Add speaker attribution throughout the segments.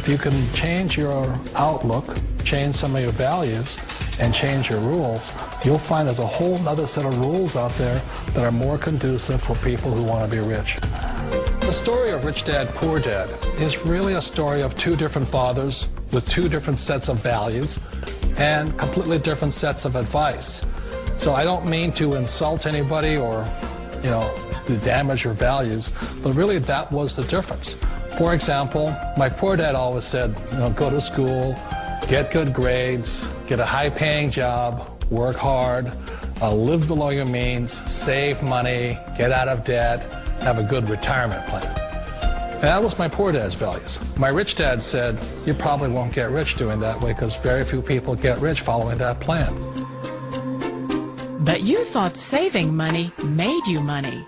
Speaker 1: If you can change your outlook, change some of your values, and change your rules, you'll find there's a whole other set of rules out there that are more conducive for people who want to be rich. The story of Rich Dad, Poor Dad is really a story of two different fathers with two different sets of values and completely different sets of advice. So I don't mean to insult anybody or, to damage your values, but really that was the difference. For example, my poor dad always said, go to school, get good grades, get a high-paying job, work hard, live below your means, save money, get out of debt, have a good retirement plan. And that was my poor dad's values. My rich dad said, you probably won't get rich doing that way because very few people get rich following that plan.
Speaker 2: But you thought saving money made you money.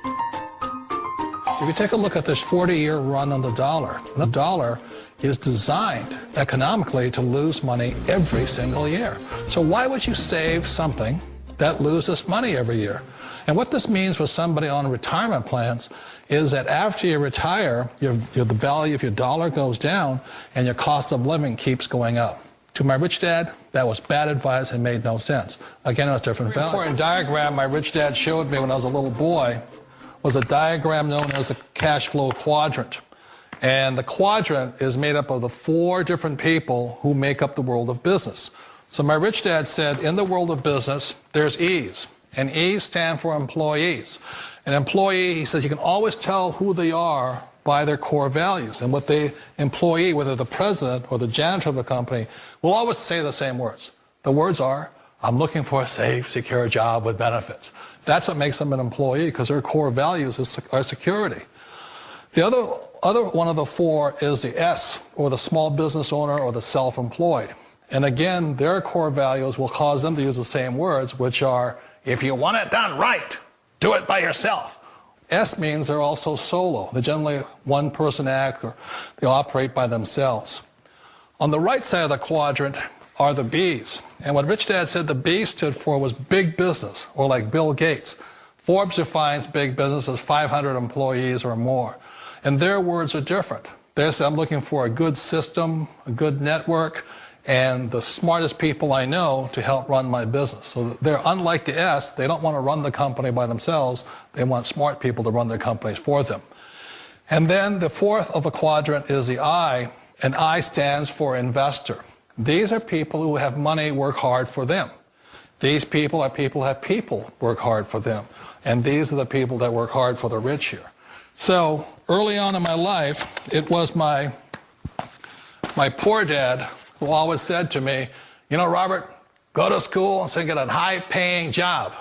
Speaker 1: If you take a look at this 40-year run on the dollar is designed economically to lose money every single year. So why would you save something that loses money every year? And what this means for somebody on retirement plans is that after you retire, the value of your dollar goes down and your cost of living keeps going up. To my rich dad, that was bad advice and made no sense. Again, it was different value. The important diagram my rich dad showed me when I was a little boy was a diagram known as a cash flow quadrant. And the quadrant is made up of the 4 different people who make up the world of business. So my rich dad said, in the world of business, there's E's. And E's stand for employees. An employee, he says, you can always tell who they are by their core values. And what the employee, whether the president or the janitor of the company, will always say the same words. The words are, I'm looking for a safe, secure job with benefits. That's what makes them an employee, because their core values are security. The other one of the 4 is the S, or the small business owner or the self-employed. And again, their core values will cause them to use the same words, which are, if you want it done right, do it by yourself. S means they're also solo. They're generally one-person act, or they operate by themselves. On the right side of the quadrant are the B's. And what Rich Dad said the B stood for was big business, or like Bill Gates. Forbes defines big business as 500 employees or more. And their words are different. They say, I'm looking for a good system, a good network, and the smartest people I know to help run my business. So they're unlike the S. They don't want to run the company by themselves. They want smart people to run their companies for them. And then the 4th of the quadrant is the I, and I stands for investor. These are people who have money work hard for them. These people are people who have people work hard for them. And these are the people that work hard for the rich here. So early on in my life, it was my poor dad who always said to me, Robert, go to school and so get a high-paying job.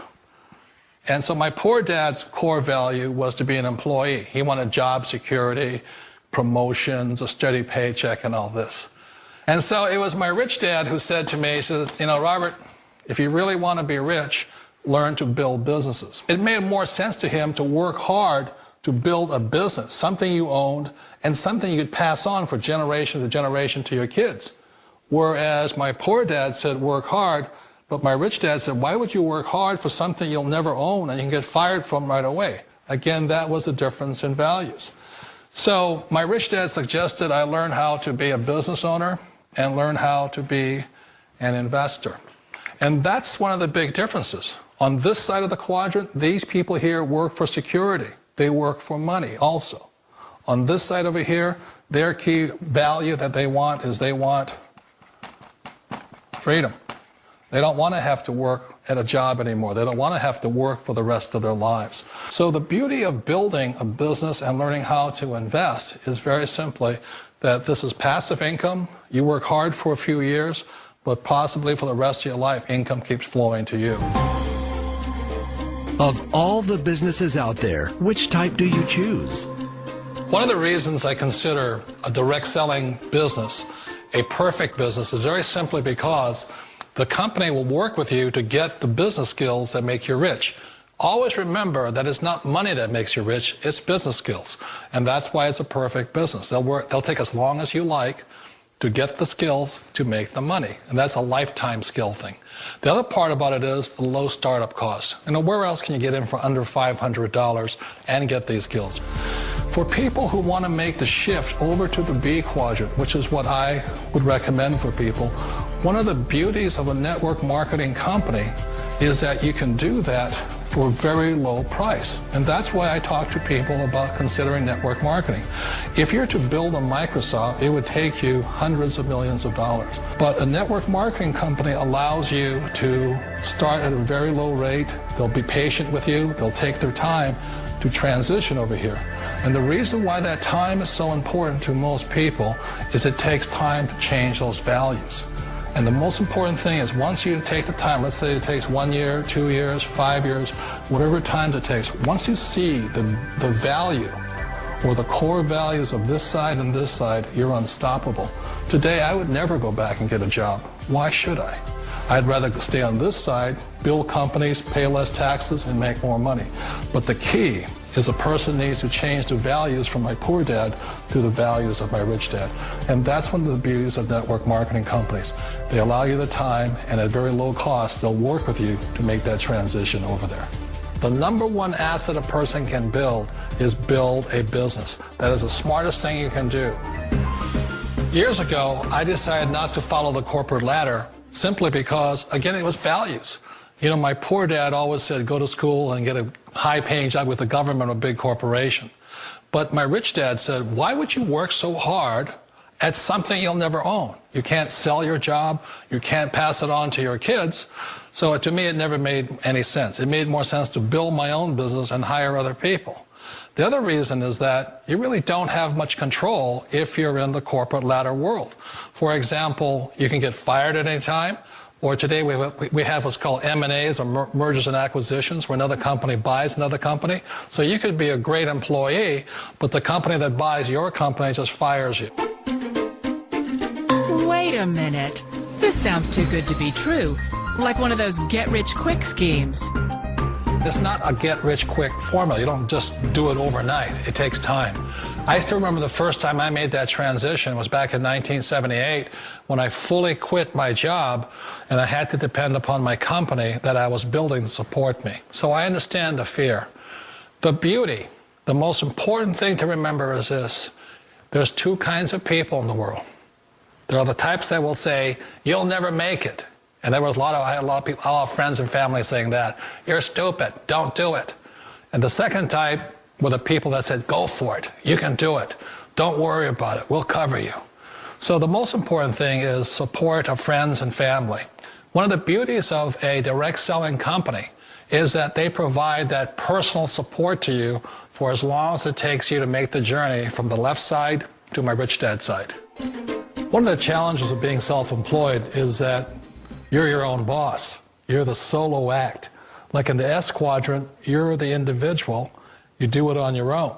Speaker 1: And so my poor dad's core value was to be an employee. He wanted job security, promotions, a steady paycheck, and all this. And so it was my rich dad who said to me, he says, Robert, if you really want to be rich, learn to build businesses. It made more sense to him to work hard to build a business, something you owned and something you could pass on for generation to generation to your kids. Whereas my poor dad said work hard, but my rich dad said, why would you work hard for something you'll never own and you can get fired from right away? Again, that was the difference in values. So my rich dad suggested I learn how to be a business owner and learn how to be an investor. And that's one of the big differences. On this side of the quadrant, these people here work for security. They work for money also. On this side over here, their key value that they want is they want freedom. They don't want to have to work at a job anymore. They don't want to have to work for the rest of their lives. So the beauty of building a business and learning how to invest is very simply that this is passive income. You work hard for a few years, but possibly for the rest of your life, income keeps flowing to you.
Speaker 3: Of all the businesses out there, which type do you choose?
Speaker 1: One of the reasons I consider a direct selling business a perfect business is very simply because the company will work with you to get the business skills that make you rich. Always remember that it's not money that makes you rich, it's business skills. And that's why it's a perfect business. They'll take as long as you like to get the skills to make the money. And that's a lifetime skill thing. The other part about it is the low startup costs. Where else can you get in for under $500 and get these skills? for people who want to make the shift over to the B quadrant, which is what I would recommend for people, one of the beauties of a network marketing company is that you can do that for a very low price. And that's why I talk to people about considering network marketing. If you're to build a Microsoft, it would take you hundreds of millions of dollars. But a network marketing company allows you to start at a very low rate. They'll be patient with you. They'll take their time to transition over here. And the reason why that time is so important to most people is it takes time to change those values. And the most important thing is once you take the time, let's say it takes 1 year, 2 years, 5 years, whatever time it takes, once you see the value or the core values of this side and this side, you're unstoppable. Today, I would never go back and get a job. Why should I? I'd rather stay on this side, build companies, pay less taxes, and make more money. But the key is a person needs to change the values from my poor dad to the values of my rich dad. And that's one of the beauties of network marketing companies. They allow you the time, and at very low cost, they'll work with you to make that transition over there. The number one asset a person can build is build a business. That is the smartest thing you can do. Years ago, I decided not to follow the corporate ladder simply because, again, it was values. You know, my poor dad always said, go to school and get a high-paying job with the government or a big corporation. But my rich dad said, why would you work so hard at something you'll never own? You can't sell your job. You can't pass it on to your kids. So to me, it never made any sense. It made more sense to build my own business and hire other people. The other reason is that you really don't have much control if you're in the corporate ladder world. For example, you can get fired at any time. Or today we have what's called M&As, or mergers and acquisitions, where another company buys another company. So you could be a great employee, but the company that buys your company just fires you.
Speaker 2: Wait a minute. This sounds too good to be true. Like one of those get-rich-quick schemes.
Speaker 1: It's not a get-rich-quick formula. You don't just do it overnight. It takes time. I still remember the first time I made that transition was back in 1978 when I fully quit my job and I had to depend upon my company that I was building to support me. So I understand the fear. The beauty, the most important thing to remember is this. There's two kinds of people in the world. There are the types that will say, you'll never make it. And I had a lot of people, a lot of friends and family saying that. You're stupid, don't do it. And the second type were the people that said, go for it, you can do it. Don't worry about it, we'll cover you. So the most important thing is support of friends and family. One of the beauties of a direct selling company is that they provide that personal support to you for as long as it takes you to make the journey from the left side to my rich dad side. One of the challenges of being self-employed is that you're your own boss. You're the solo act. Like in the S quadrant, you're the individual. You do it on your own.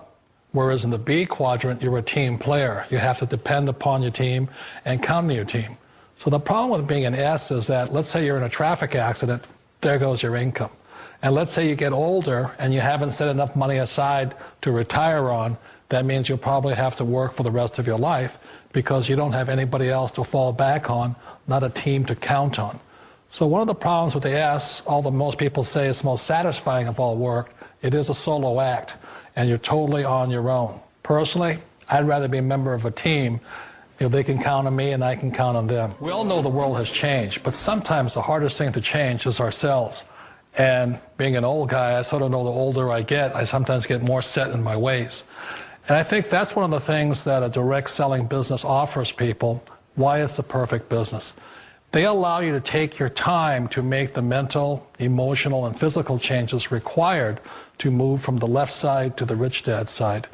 Speaker 1: Whereas in the B quadrant, you're a team player. You have to depend upon your team and count on your team. So the problem with being an S is that, let's say you're in a traffic accident, there goes your income. And let's say you get older and you haven't set enough money aside to retire on, that means you'll probably have to work for the rest of your life because you don't have anybody else to fall back on, not a team to count on. So one of the problems with the S, although most people say it's the most satisfying of all work, it is a solo act, and you're totally on your own. Personally, I'd rather be a member of a team. You know, they can count on me and I can count on them. We all know the world has changed, but sometimes the hardest thing to change is ourselves. And being an old guy, I sort of know the older I get, I sometimes get more set in my ways. And I think that's one of the things that a direct selling business offers people, why it's the perfect business. They allow you to take your time to make the mental, emotional, and physical changes required to move from the left side to the rich dad side.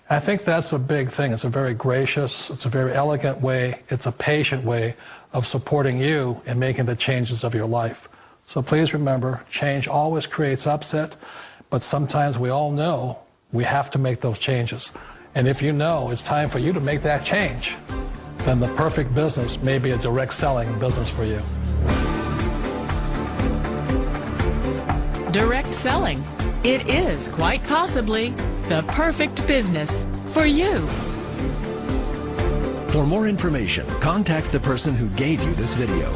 Speaker 1: And I think that's a big thing. It's a very gracious, it's a very elegant way, it's a patient way of supporting you in making the changes of your life. So please remember, change always creates upset, but sometimes we all know we have to make those changes. And if you know it's time for you to make that change, then the perfect business may be a direct selling business for you.
Speaker 2: Direct selling. It is quite possibly the perfect business for you.
Speaker 3: For more information, contact the person who gave you this video.